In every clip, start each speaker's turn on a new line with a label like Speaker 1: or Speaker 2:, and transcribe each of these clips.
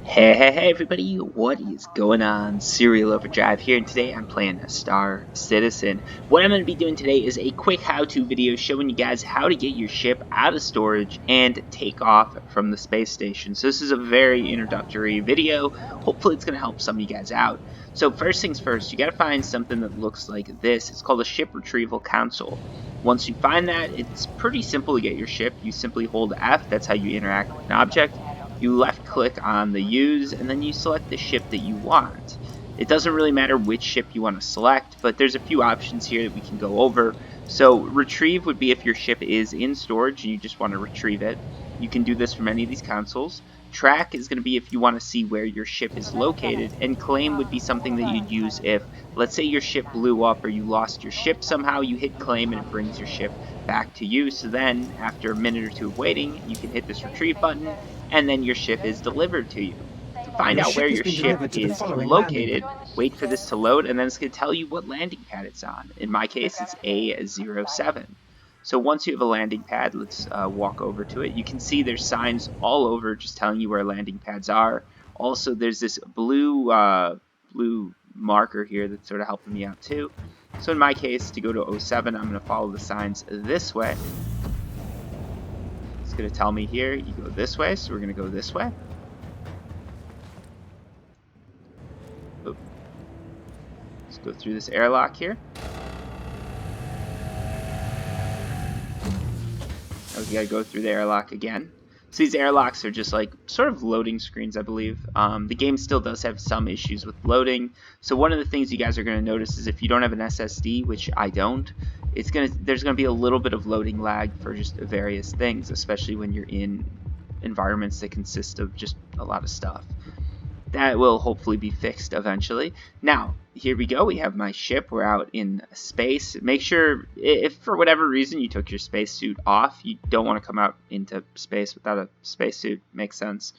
Speaker 1: Hey everybody, what is going on? Serial Overdrive here, and today I'm playing a Star Citizen. What I'm going to be doing today is a quick how-to video showing you guys how to get your ship out of storage and take off from the space station. So this is a very introductory video. Hopefully it's going to help some of you guys out. So first things first, you got to find something that looks like this. It's called a ship retrieval console. Once you find that, it's pretty simple to get your ship. You simply hold F, that's how you interact with an object. You left click on the use, and then you select the ship that you want. It doesn't really matter which ship you want to select, but there's a few options here that we can go over. So retrieve would be if your ship is in storage and you just want to retrieve it. You can do this from any of these consoles. Track is going to be if you want to see where your ship is located, and claim would be something that you'd use if, let's say your ship blew up or you lost your ship somehow, you hit claim and it brings your ship back to you. So then after a minute or two of waiting, you can hit this retrieve button and then your ship is delivered to you. To find out where your ship is located, wait for this to load, and then it's going to tell you what landing pad it's on. In my case, it's A07. So once you have a landing pad, let's walk over to it. You can see there's signs all over just telling you where landing pads are. Also, there's this blue marker here that's sort of helping me out too. So in my case, to go to 07, I'm going to follow the signs this way. It's going to tell me here, you go this way, so we're going to go this way. Oop. Let's go through this airlock here. Now we got to go through the airlock again. So these airlocks are just like sort of loading screens, I believe. The game still does have some issues with loading. So one of the things you guys are going to notice is if you don't have an SSD, which I don't, there's going to be a little bit of loading lag for just various things, especially when you're in environments that consist of just a lot of stuff. That will hopefully be fixed eventually. Now, here we go. We have my ship. We're out in space. Make sure, if for whatever reason you took your spacesuit off, you don't want to come out into space without a spacesuit. Makes sense.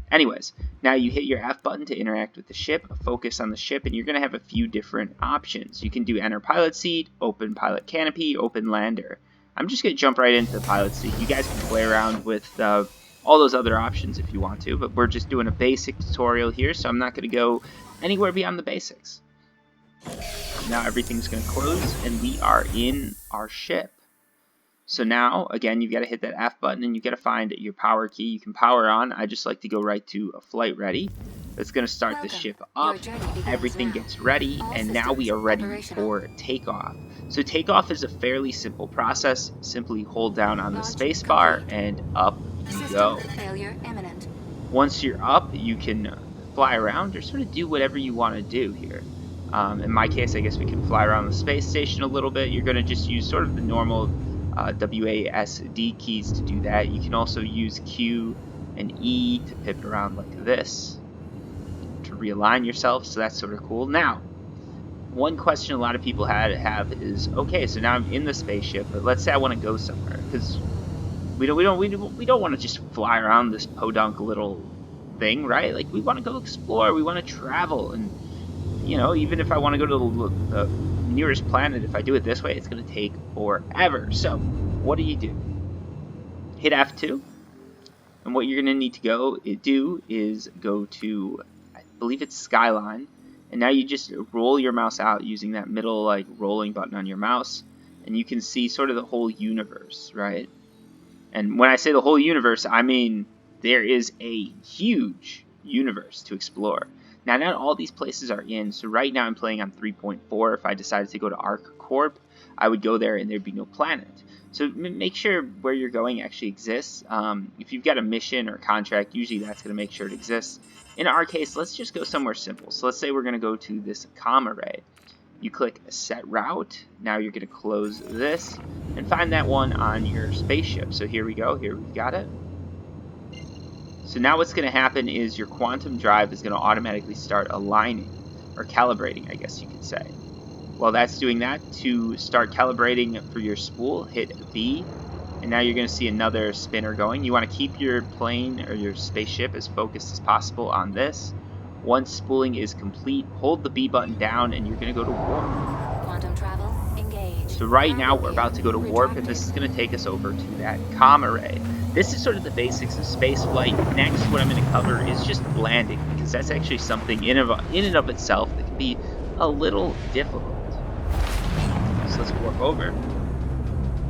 Speaker 1: Anyways, now you hit your F button to interact with the ship, focus on the ship, and you're going to have a few different options. You can do enter pilot seat, open pilot canopy, open lander. I'm just going to jump right into the pilot seat. You guys can play around with all those other options if you want to, but we're just doing a basic tutorial here, so I'm not going to go anywhere beyond the basics. Now everything's going to close, and we are in our ship. So now, again, you've got to hit that F button, and you've got to find your power key. You can power on. I just like to go right to a flight ready. It's going to start the ship up. Everything gets ready, and now we are ready for takeoff. So takeoff is a fairly simple process. Simply hold down on the space bar, and up you go. Once you're up, you can fly around or sort of do whatever you want to do here. In my case, I guess we can fly around the space station a little bit. You're going to just use sort of the normal WASD keys to do that. You can also use Q and E to pivot around like this to realign yourself, so that's sort of cool. Now, one question a lot of people have is, okay, so now I'm in the spaceship, but let's say I want to go somewhere, because we don't want to just fly around this podunk little thing, right? Like, we want to go explore, we want to travel, and you know, even if I want to go to the nearest planet, if I do it this way, it's going to take forever. So what do? Hit F2, and what you're going to need to do is go to, I believe it's Skyline, and now you just roll your mouse out using that middle like rolling button on your mouse, and you can see sort of the whole universe, right? And when I say the whole universe, I mean there is a huge universe to explore. Now, not all these places are in, so right now I'm playing on 3.4. If I decided to go to Arc Corp, I would go there and there'd be no planet. So make sure where you're going actually exists. If you've got a mission or a contract, usually that's going to make sure it exists. In our case, let's just go somewhere simple. So let's say we're going to go to this comm array. You click Set Route. Now you're going to close this and find that one on your spaceship. So here we go. Here we've got it. So now what's going to happen is your quantum drive is going to automatically start aligning, or calibrating, I guess you could say. While that's doing that, to start calibrating for your spool, hit B, and now you're going to see another spinner going. You want to keep your plane or your spaceship as focused as possible on this. Once spooling is complete, hold the B button down and you're going to go to warp. Quantum travel engaged. So right now we're about to go to warp, and this is going to take us over to that comm array. this is sort of the basics of spaceflight. Next, what I'm going to cover is just landing, because that's actually something in and of itself that can be a little difficult. So let's warp over.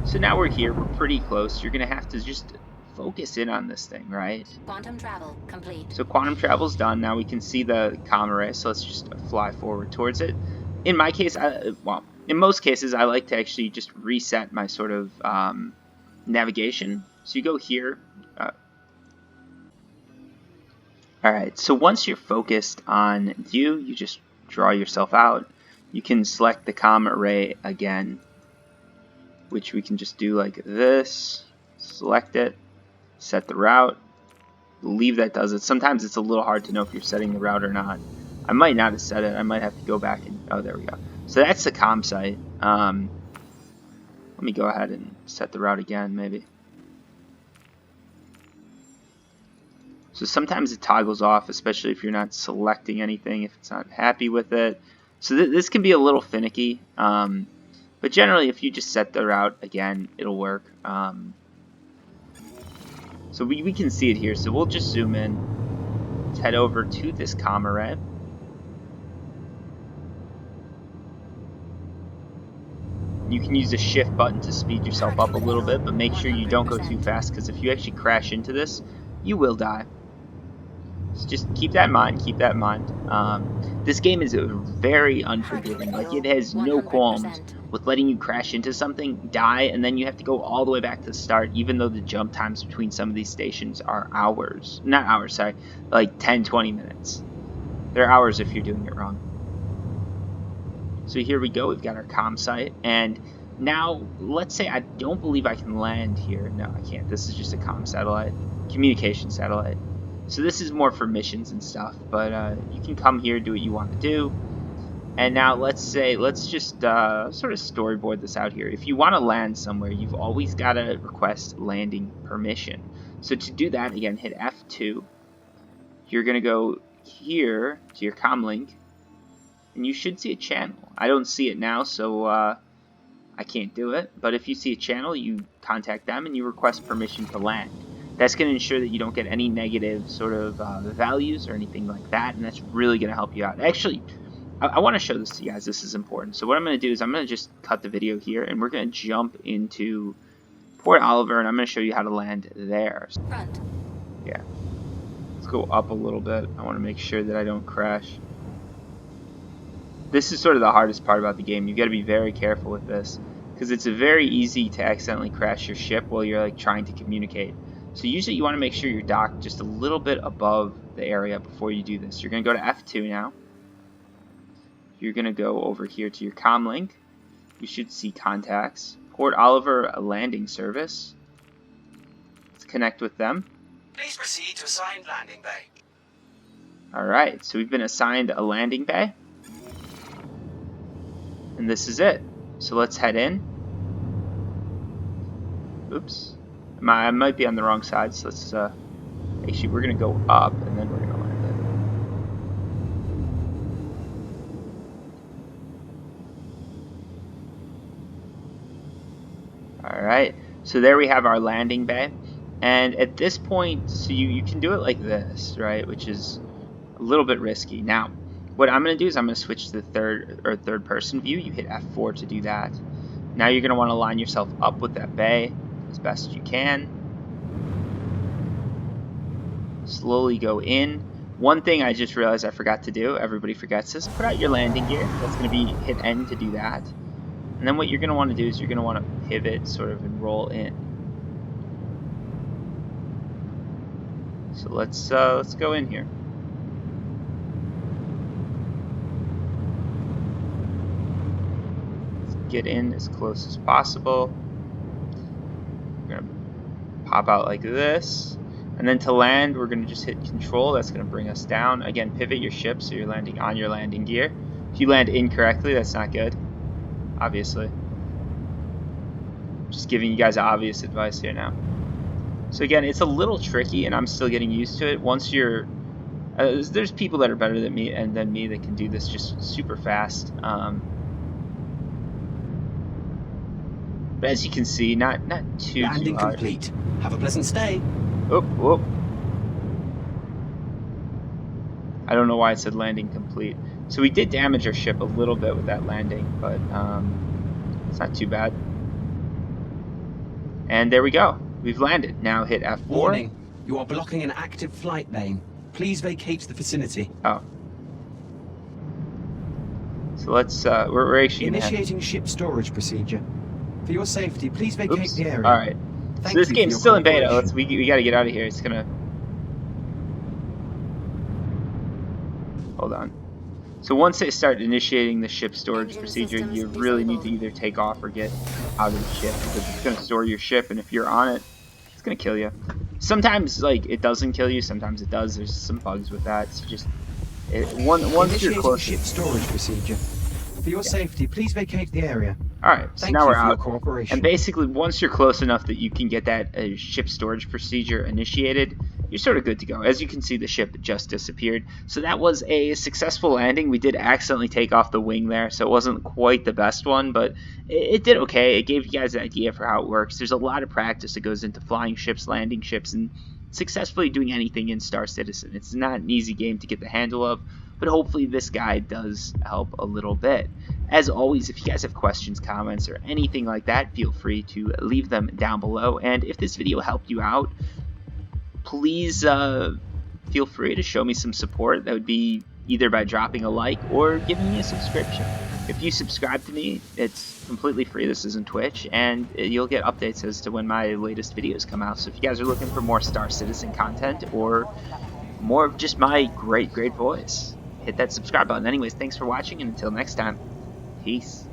Speaker 1: So now we're here, we're pretty close. You're going to have to just focus in on this thing, right?
Speaker 2: Quantum travel complete.
Speaker 1: So quantum travel's done. Now we can see the comm array, so let's just fly forward towards it. In my case, in most cases, I like to actually just reset my sort of navigation. So you go here. Alright, so once you're focused on you just draw yourself out. You can select the comm array again, which we can just do like this. Select it, set the route, believe that does it. Sometimes it's a little hard to know if you're setting the route or not. I might not have set it. I might have to go back and... oh, there we go. So that's the comm site. Let me go ahead and set the route again, maybe. So sometimes it toggles off, especially if you're not selecting anything, if it's not happy with it. So this can be a little finicky. But generally, if you just set the route again, it'll work. So we can see it here. So we'll just zoom in. Let's head over to this comm array. You can use the shift button to speed yourself up a little bit, but make sure you don't go too fast, because if you actually crash into this, you will die. So just keep that in mind, keep that in mind. This game is very unforgiving. Like, it has no qualms with letting you crash into something, die, and then you have to go all the way back to the start, even though the jump times between some of these stations are hours. Not hours, sorry, like 10-20 minutes. They're hours if you're doing it wrong. So here we go, we've got our comm site, and now let's say I don't believe I can land here. No, I can't. This is just a comm satellite, communication satellite. So this is more for missions and stuff, but you can come here, do what you want to do. And now let's just sort of storyboard this out here. If you want to land somewhere, you've always got to request landing permission. So to do that, again, hit F2. You're going to go here to your comm link, and you should see a channel. I don't see it now, so I can't do it. But if you see a channel, you contact them and you request permission to land. That's going to ensure that you don't get any negative sort of values or anything like that, and that's really going to help you out. Actually, I want to show this to you guys. This is important. So what I'm going to do is I'm going to just cut the video here, and we're going to jump into Port Oliver, and I'm going to show you how to land there.
Speaker 2: Front.
Speaker 1: Yeah. Let's go up a little bit. I want to make sure that I don't crash. This is sort of the hardest part about the game. You've got to be very careful with this, because it's very easy to accidentally crash your ship while you're like trying to communicate. So usually you want to make sure you're docked just a little bit above the area before you do this. You're going to go to F2 now. You're going to go over here to your comm link. You should see contacts. Port Oliver landing service. Let's connect with them.
Speaker 3: Please proceed to assigned landing bay.
Speaker 1: Alright, so we've been assigned a landing bay. And this is it. So let's head in. Oops. I might be on the wrong side, so let's actually we're gonna go up and then we're gonna land it. Alright, so there we have our landing bay. And at this point, so you can do it like this, right? Which is a little bit risky. Now, what I'm going to do is I'm going to switch to the third person view. You hit F4 to do that. Now you're going to want to line yourself up with that bay as best as you can. Slowly go in. One thing I just realized I forgot to do, everybody forgets this, put out your landing gear. That's going to be hit N to do that. And then what you're going to want to do is you're going to want to pivot sort of and roll in. So let's go in here. Get in as close as possible. We're going to pop out like this. And then to land, we're going to just hit control. That's going to bring us down. Again, pivot your ship so you're landing on your landing gear. If you land incorrectly, that's not good, obviously. Just giving you guys obvious advice here now. So again, it's a little tricky, and I'm still getting used to it. Once you're... there's people that are better than me that can do this just super fast. But as you can see, not too
Speaker 3: Landing
Speaker 1: hard.
Speaker 3: complete. Have a pleasant stay.
Speaker 1: Oop, whoop. I don't know why it said landing complete. So we did damage our ship a little bit with that landing, but it's not too bad. And there we go. We've landed. Now hit F4.
Speaker 3: Warning, you are blocking an active flight lane. Please vacate the vicinity.
Speaker 1: Oh. So let's, we're actually
Speaker 3: Initiating ship storage procedure. For your safety, please vacate
Speaker 1: Oops.
Speaker 3: the area.
Speaker 1: Alright. So this game's still in beta. We gotta get out of here. It's gonna... Hold on. So once they start initiating the ship storage procedure, you really need to either take off or get out of the ship, because it's going to store your ship, and if you're on it, it's going to kill you. Sometimes, like, it doesn't kill you, sometimes it does. There's some bugs with that. So just once you're close.
Speaker 3: Ship storage procedure. For your safety, please vacate the area.
Speaker 1: Alright, so now we're out.
Speaker 3: Cooperation.
Speaker 1: And basically, once you're close enough that you can get that ship storage procedure initiated, you're sort of good to go. As you can see, the ship just disappeared. So that was a successful landing. We did accidentally take off the wing there, so it wasn't quite the best one, but it did okay. It gave you guys an idea for how it works. There's a lot of practice that goes into flying ships, landing ships, and successfully doing anything in Star Citizen. It's not an easy game to get the handle of, but hopefully this guide does help a little bit. As always, if you guys have questions, comments, or anything like that, feel free to leave them down below. And if this video helped you out, please feel free to show me some support. That would be either by dropping a like or giving me a subscription. If you subscribe to me, it's completely free. This isn't Twitch, and you'll get updates as to when my latest videos come out. So if you guys are looking for more Star Citizen content or more of just my great voice, hit that subscribe button. Anyways, thanks for watching, and until next time, peace.